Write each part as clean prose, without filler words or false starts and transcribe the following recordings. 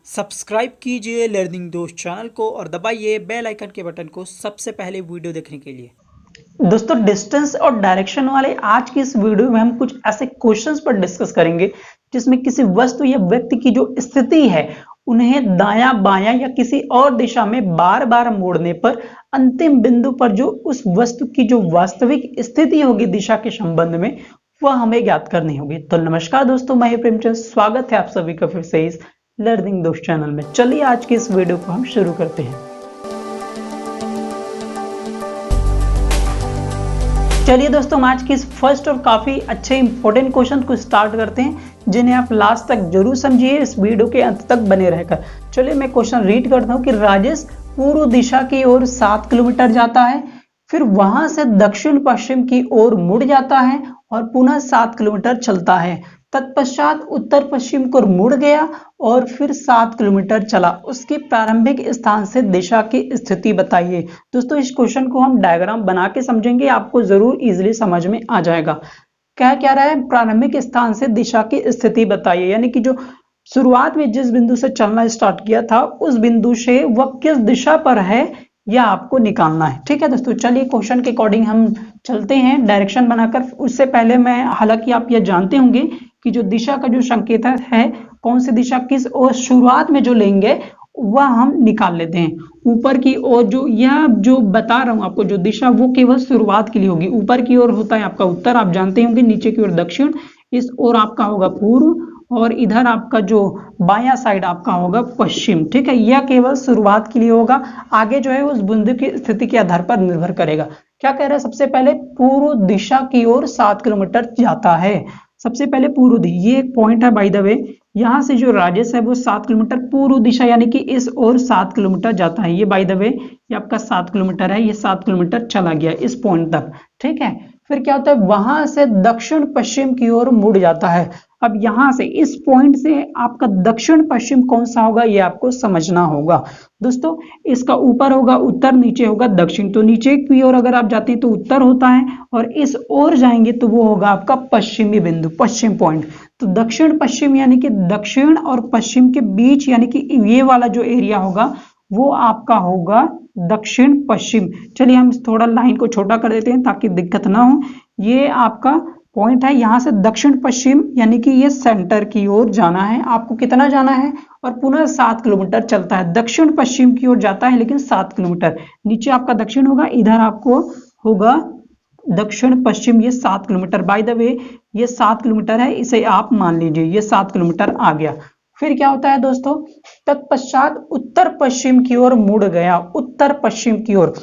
Subscribe कीजिए learning दोस्त channel को और दबाइए बेल आइकन के बटन को सबसे पहले वीडियो देखने के लिए। दोस्तों, डिस्टेंस और डायरेक्शन वाले आज की इस वीडियो में हम कुछ ऐसे क्वेश्चंस पर डिस्कस करेंगे जिसमें किसी वस्तु या व्यक्ति की जो स्थिति है उन्हें दायां बायां या किसी और दिशा में बार बार मोड़ने पर अंतिम बिंदु पर जो उस वस्तु की जो वास्तविक स्थिति होगी दिशा के संबंध में वह हमें ज्ञात करनी होगी। तो नमस्कार दोस्तों, मैं प्रेमचंद, स्वागत है आप सभी का फिर से इस लर्निंग दोस्त चैनल में। चलिए आज की इस वीडियो को हम शुरू करते हैं। चलिए दोस्तों, हम आज की इस फर्स्ट और काफी अच्छे इंपॉर्टेंट क्वेश्चन को स्टार्ट करते हैं जिन्हें आप लास्ट तक जरूर समझिए, इस वीडियो के अंत तक बने रहकर। चलिए मैं क्वेश्चन रीड करता हूं कि राजेश पूर्व दिशा की ओर 7 किलोमीटर जाता है, फिर वहां से दक्षिण पश्चिम की ओर मुड़ जाता है और पुनः 7 किलोमीटर चलता है। तत्पश्चात उत्तर पश्चिम को मुड़ गया और फिर 7 किलोमीटर चला। उसके प्रारंभिक स्थान से दिशा की स्थिति बताइए। दोस्तों, इस क्वेश्चन को हम डायग्राम बना के समझेंगे, आपको जरूर इजीली समझ में आ जाएगा। क्या रहा है, प्रारंभिक स्थान से दिशा की स्थिति बताइए, यानी कि जो शुरुआत में जिस बिंदु से चलना स्टार्ट किया था उस बिंदु से वह किस दिशा पर है यह आपको निकालना है। ठीक है दोस्तों, चलिए क्वेश्चन के अकॉर्डिंग हम चलते हैं डायरेक्शन बनाकर। उससे पहले मैं, हालांकि आप यह जानते होंगे कि जो दिशा का जो संकेत है, कौन सी दिशा किस और शुरुआत में जो लेंगे वह हम निकाल लेते हैं। ऊपर की ओर जो बता रहा हूं आपको, जो दिशा वो केवल शुरुआत के लिए होगी। ऊपर की ओर होता है आपका उत्तर, आप जानते होंगे, नीचे की ओर दक्षिण, इस ओर आपका होगा पूर्व और इधर आपका जो बायां साइड आपका होगा पश्चिम। ठीक है, यह केवल शुरुआत के लिए होगा, आगे जो है उस बिंदु की स्थिति के आधार पर निर्भर करेगा। क्या कह रहा है, सबसे पहले पूर्व दिशा की ओर 7 किलोमीटर जाता है। सबसे पहले पूर्व दिशा, ये एक पॉइंट है बाय द वे, यहां से जो राजेश है वो 7 किलोमीटर पूर्व दिशा यानी कि इस ओर 7 किलोमीटर जाता है। ये बाय द वे ये आपका 7 किलोमीटर है, ये 7 किलोमीटर चला गया इस पॉइंट तक। ठीक है, फिर क्या होता है, वहां से दक्षिण पश्चिम की ओर मुड़ जाता है। अब यहां से इस पॉइंट से आपका दक्षिण पश्चिम कौन सा होगा ये आपको समझना होगा। दोस्तों, इसका ऊपर होगा उत्तर, नीचे होगा दक्षिण। तो नीचे की ओर अगर आप जाते हैं तो उत्तर होता है और इस ओर जाएंगे तो वो होगा आपका पश्चिमी बिंदु, पश्चिम पॉइंट। तो दक्षिण पश्चिम यानी कि दक्षिण और पश्चिम के बीच, यानी कि ये वाला जो एरिया होगा वो आपका होगा दक्षिण पश्चिम। चलिए हम थोड़ा लाइन को छोटा कर देते हैं ताकि दिक्कत ना हो। ये आपका पॉइंट है, यहां से दक्षिण पश्चिम यानी कि ये सेंटर की ओर जाना है। आपको कितना जाना है, और पुनः 7 किलोमीटर चलता है। दक्षिण पश्चिम की ओर जाता है लेकिन 7 किलोमीटर। नीचे आपका दक्षिण होगा, इधर आपको होगा दक्षिण पश्चिम। ये 7 किलोमीटर, बाय द वे ये 7 किलोमीटर है, इसे आप मान लीजिए ये 7 किलोमीटर आ गया। फिर क्या होता है दोस्तों, तत्पश्चात उत्तर पश्चिम की ओर मुड़ गया, उत्तर पश्चिम की ओर।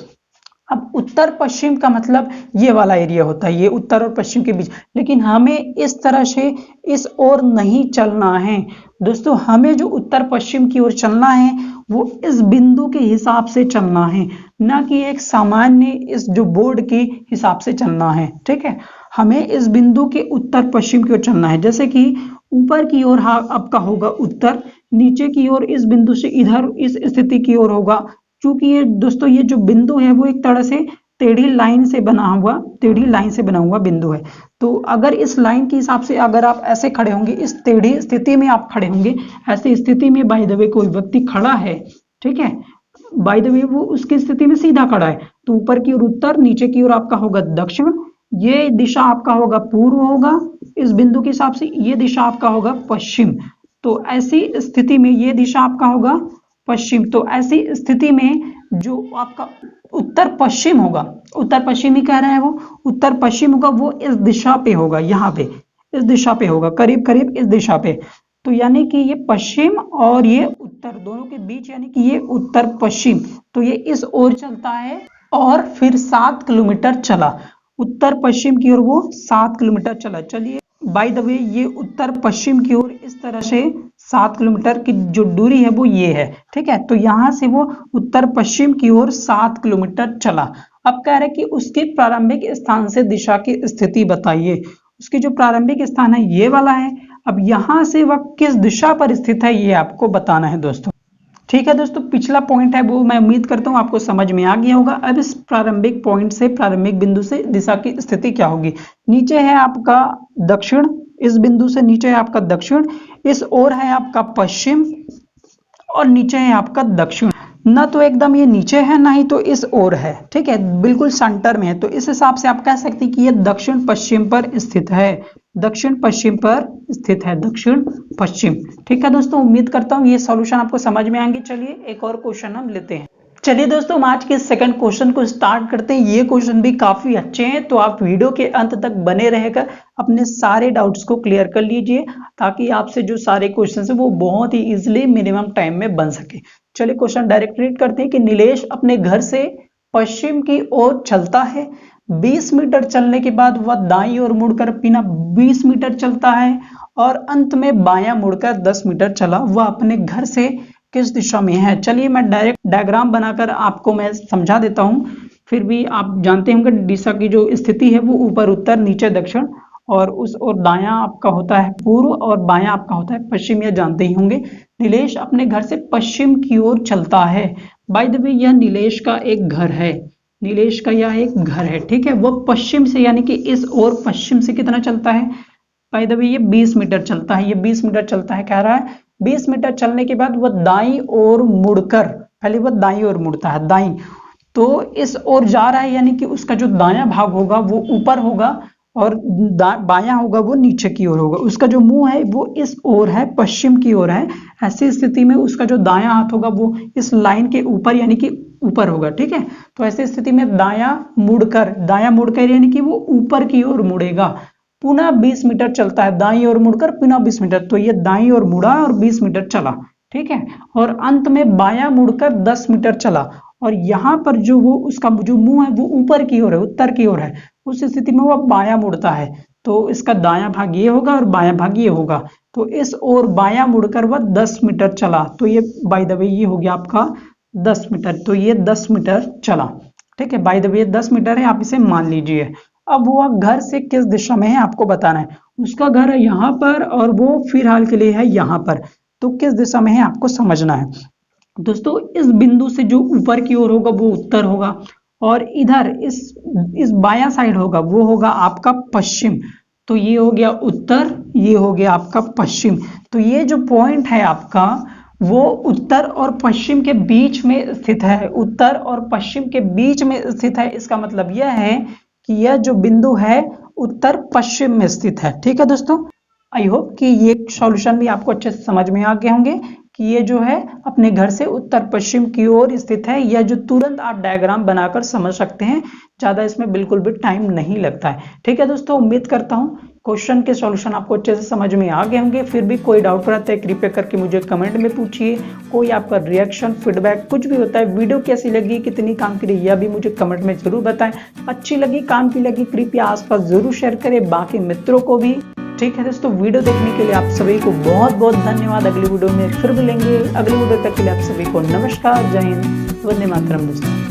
अब उत्तर पश्चिम का मतलब ये वाला एरिया होता है, ये उत्तर और पश्चिम के बीच। लेकिन हमें इस तरह से इस ओर नहीं चलना है दोस्तों, हमें जो उत्तर पश्चिम की ओर चलना है वो इस बिंदु के हिसाब से चलना है, ना कि एक सामान्य इस जो बोर्ड के हिसाब से चलना है। ठीक है, हमें इस बिंदु के उत्तर पश्चिम की ओर चलना है। जैसे कि ऊपर की ओर आपका होगा उत्तर, नीचे की ओर इस बिंदु से इधर इस स्थिति की ओर होगा। क्योंकि ये दोस्तों ये जो बिंदु है वो एक तरह से टेढ़ी लाइन से बना हुआ बिंदु है। तो अगर इस लाइन के हिसाब से अगर आप ऐसे खड़े होंगे, इस टेढ़ी स्थिति में आप खड़े होंगे, ऐसी स्थिति में बाय द वे कोई व्यक्ति खड़ा है, ठीक है, बाय द वे वो उसकी स्थिति में सीधा खड़ा है, तो ऊपर की ओर उत्तर, नीचे की ओर आपका होगा दक्षिण, ये दिशा आपका होगा पूर्व होगा इस बिंदु के हिसाब से, ये दिशा आपका होगा पश्चिम। तो ऐसी स्थिति में ये दिशा आपका होगा पश्चिम। तो ऐसी स्थिति में जो आपका उत्तर पश्चिम होगा, उत्तर पश्चिम ही कह रहे हैं वो, उत्तर पश्चिम होगा वो इस दिशा पे होगा, यहाँ पे इस दिशा पे होगा, करीब करीब इस दिशा पे। तो यानी कि ये पश्चिम और ये उत्तर दोनों के बीच, यानी कि ये उत्तर पश्चिम। तो ये इस ओर चलता है और फिर 7 किलोमीटर चला, उत्तर पश्चिम की ओर वो 7 किलोमीटर चला। चलिए बाय द वे ये उत्तर पश्चिम की ओर इस तरह से 7 किलोमीटर की जो दूरी है वो ये है। ठीक है, तो यहां से वो उत्तर पश्चिम की ओर 7 किलोमीटर चला। अब कह रहे कि उसके प्रारंभिक स्थान से दिशा की स्थिति बताइए। उसकी जो प्रारंभिक स्थान है ये वाला है। अब यहां से वह किस दिशा पर स्थित है ये आपको बताना है दोस्तों। ठीक है दोस्तों, पिछला पॉइंट है वो मैं उम्मीद करता हूं आपको समझ में आ गया होगा। अब इस प्रारंभिक पॉइंट से, प्रारंभिक बिंदु से दिशा की स्थिति क्या होगी। नीचे है आपका दक्षिण, इस बिंदु से नीचे है आपका दक्षिण, इस ओर है आपका पश्चिम, और नीचे है आपका दक्षिण। ना तो एकदम ये नीचे है ना ही तो इस ओर है, ठीक है, बिल्कुल सेंटर में है। तो इस हिसाब से आप कह सकते हैं कि ये दक्षिण पश्चिम पर स्थित है, दक्षिण पश्चिम पर स्थित है, दक्षिण पश्चिम। ठीक है दोस्तों, उम्मीद करता हूँ ये सॉल्यूशन आपको समझ में आएंगे। चलिए एक और क्वेश्चन हम लेते हैं। चलिए दोस्तों, हम आज के सेकंड क्वेश्चन को स्टार्ट करते हैं। ये क्वेश्चन भी काफी अच्छे हैं, तो आप वीडियो के अंत तक बने रहकर अपने सारे डाउट्स को क्लियर कर लीजिए, ताकि आपसे जो सारे क्वेश्चन है वो बहुत ही इजिली मिनिमम टाइम में बन सके। चलिए क्वेश्चन डायरेक्ट रीड करते हैं कि नीलेश अपने घर से पश्चिम की ओर चलता है। 20 मीटर चलने के बाद वह दाईं ओर मुड़कर बिना 20 मीटर चलता है और अंत में बायां मुड़कर 10 मीटर चला। वह अपने घर से किस दिशा में है? चलिए मैं डायरेक्ट डायग्राम बनाकर आपको मैं समझा देता हूं, फिर भी आप जानते होंगे दिशा की जो स्थिति है वो ऊपर उत्तर, नीचे दक्षिण, और उस और दायां आपका होता है पूर्व और बायां आपका होता है पश्चिम, यह जानते ही होंगे। नीलेश अपने घर से पश्चिम की ओर चलता है। बाय द वे यह नीलेश का एक घर है, नीलेश का यह एक घर है, ठीक है। वह पश्चिम से यानी कि इस ओर पश्चिम से कितना चलता है? बाय द वे ये 20 मीटर चलता है, ये 20 मीटर चलता है कह रहा है। 20 मीटर चलने के बाद वह दाईं ओर मुड़कर, पहले वह दाईं ओर मुड़ता है, दाईं, तो इस ओर जा रहा है, यानी कि उसका जो दायां भाग होगा वो ऊपर होगा और बायां होगा वो नीचे की ओर होगा। उसका जो मुंह है वो इस ओर है, पश्चिम की ओर है। ऐसी स्थिति में उसका जो दायां हाथ होगा वो इस लाइन के ऊपर यानी कि ऊपर होगा, ठीक है। तो ऐसी स्थिति में दायां मुड़कर यानी कि वो ऊपर की ओर मुड़ेगा। पुनः 20 मीटर चलता है, दाईं ओर मुड़कर पुनः 20 मीटर, तो ये दाईं ओर मुड़ा और 20 मीटर चला, ठीक है। और अंत में बायां मुड़कर 10 मीटर चला और यहाँ पर जो वो उसका जो मुंह है वो ऊपर की ओर है, उत्तर की ओर है। उस स्थिति में वह बायां मुड़ता है, तो इसका दायां भाग ये होगा और बायां भाग ये होगा। तो इस ओर बायां मुड़कर वह 10 मीटर चला, तो ये बाय द वे ये हो गया आपका 10 मीटर, तो ये 10 मीटर चला, ठीक है। बाय द वे 10 मीटर है, आप इसे मान लीजिए। अब वह घर से किस दिशा में है आपको बताना है। उसका घर है यहाँ पर और वो फिलहाल के लिए है यहाँ पर, तो किस दिशा में है आपको समझना है। दोस्तों इस बिंदु से जो ऊपर की ओर होगा वो उत्तर होगा और इधर इस बायां साइड होगा वो होगा आपका पश्चिम। तो ये हो गया उत्तर, ये हो गया आपका पश्चिम। तो ये जो पॉइंट है आपका वो उत्तर और पश्चिम के बीच में स्थित है, उत्तर और पश्चिम के बीच में स्थित है। इसका मतलब यह है कि यह जो बिंदु है उत्तर पश्चिम में स्थित है, ठीक है दोस्तों। आई होप कि ये सॉल्यूशन भी आपको अच्छे से समझ में आ गए होंगे कि ये जो है अपने घर से उत्तर पश्चिम की ओर स्थित है। यह जो तुरंत आप डायग्राम बनाकर समझ सकते हैं, ज्यादा इसमें बिल्कुल भी टाइम नहीं लगता है, ठीक है दोस्तों। उम्मीद करता हूँ क्वेश्चन के सॉल्यूशन आपको अच्छे से समझ में आ गए होंगे। फिर भी कोई डाउट रहता है कृपया करके मुझे कमेंट में पूछिए। कोई आपका रिएक्शन, फीडबैक कुछ भी होता है, वीडियो कैसी लगी, कितनी काम की रही, यह भी मुझे कमेंट में जरूर बताएं। अच्छी लगी, काम की लगी, कृपया आसपास जरूर शेयर करें, बाकी मित्रों को भी, ठीक है दोस्तों। वीडियो देखने के लिए आप सभी को बहुत बहुत धन्यवाद। अगली वीडियो में फिर मिलेंगे। अगली वीडियो तक के लिए आप सभी को नमस्कार, जय हिंद, वंदे मातरम दोस्तों।